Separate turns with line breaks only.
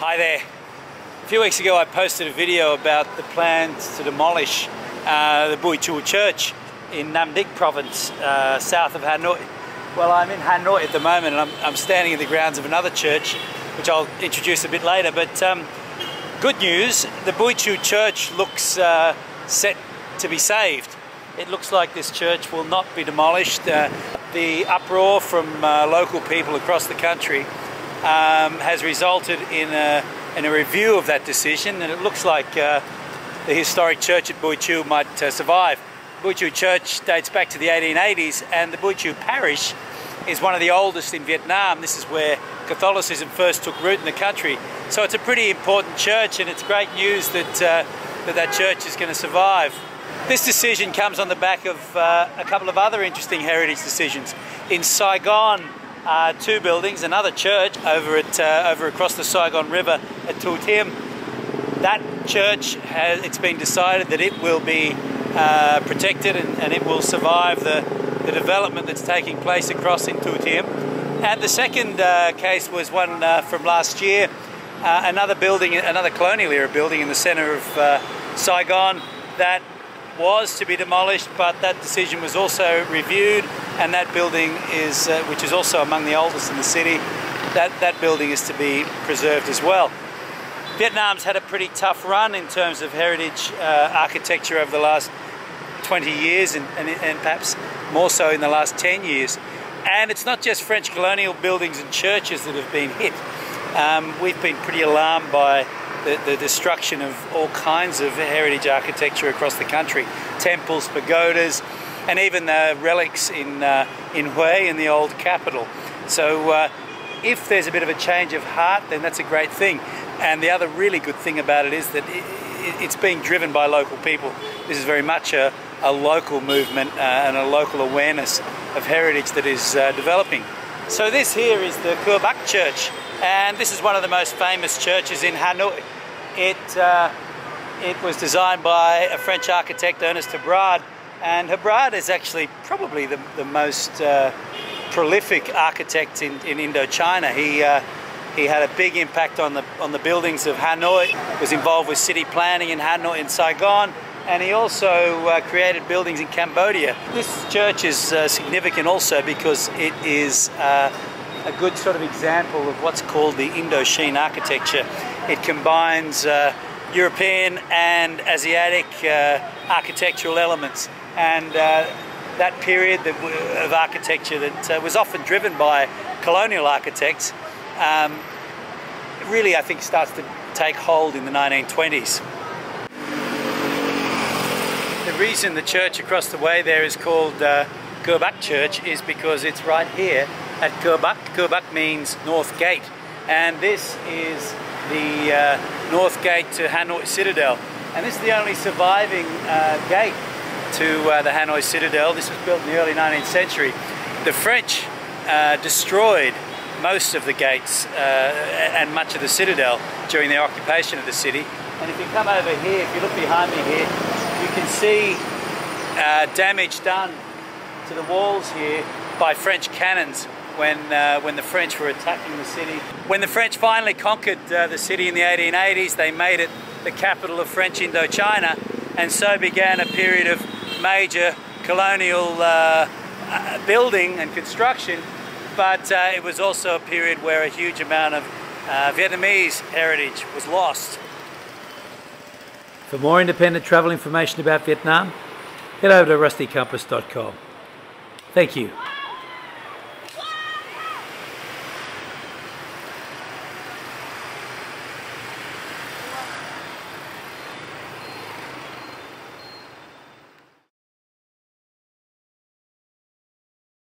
Hi there. A few weeks ago I posted a video about the plans to demolish the Bui Chu Church in Nam Dinh province, south of Hanoi. Well, I'm in Hanoi at the moment and I'm standing in the grounds of another church, which I'll introduce a bit later. But good news, the Bui Chu Church looks set to be saved. It looks like this church will not be demolished. The uproar from local people across the country has resulted in a review of that decision, and it looks like the historic church at Bui Chu might survive. Bui Chu Church dates back to the 1880s, and the Bui Chu parish is one of the oldest in Vietnam. This is where Catholicism first took root in the country. So it's a pretty important church, and it's great news that that church is going to survive. This decision comes on the back of a couple of other interesting heritage decisions. In Saigon, two buildings, another church over across the Saigon River at Thu Thiem. That church it's been decided that it will be protected and it will survive the development that's taking place across in Thu Thiem. And the second case was one from last year, another building, another colonial era building in the centre of Saigon that was to be demolished, but that decision was also reviewed, and that building is, which is also among the oldest in the city, that building is to be preserved as well. Vietnam's had a pretty tough run in terms of heritage architecture over the last 20 years and perhaps more so in the last 10 years. And it's not just French colonial buildings and churches that have been hit. We've been pretty alarmed by the destruction of all kinds of heritage architecture across the country. Temples, pagodas, and even relics in Hue, in the old capital. So if there's a bit of a change of heart, then that's a great thing. And the other really good thing about it is that it's being driven by local people. This is very much a local movement and a local awareness of heritage that is developing. So this here is the Cua Bac Church, and this is one of the most famous churches in Hanoi. It was designed by a French architect, Ernest Hebrard, and Hebrard is actually probably the most prolific architect in Indochine. He had a big impact on the buildings of Hanoi, was involved with city planning in Hanoi and Saigon, and he also created buildings in Cambodia. This church is significant also because it is a good sort of example of what's called the Indochine architecture. It combines European and Asiatic architectural elements, and that period of architecture that was often driven by colonial architects really, I think, starts to take hold in the 1920s. The reason the church across the way there is called Cua Bac Church is because it's right here at Cua Bac. Cua Bac means North Gate, and this is the North Gate to Hanoi Citadel. And this is the only surviving gate to the Hanoi Citadel. This was built in the early 19th century. The French destroyed most of the gates and much of the citadel during their occupation of the city. And if you come over here, if you look behind me here, you can see damage done to the walls here by French cannons when the French were attacking the city. When the French finally conquered the city in the 1880s, they made it the capital of French Indochina, and so began a period of major colonial building and construction, but it was also a period where a huge amount of Vietnamese heritage was lost. For more independent travel information about Vietnam, head over to rustycompass.com. Thank you.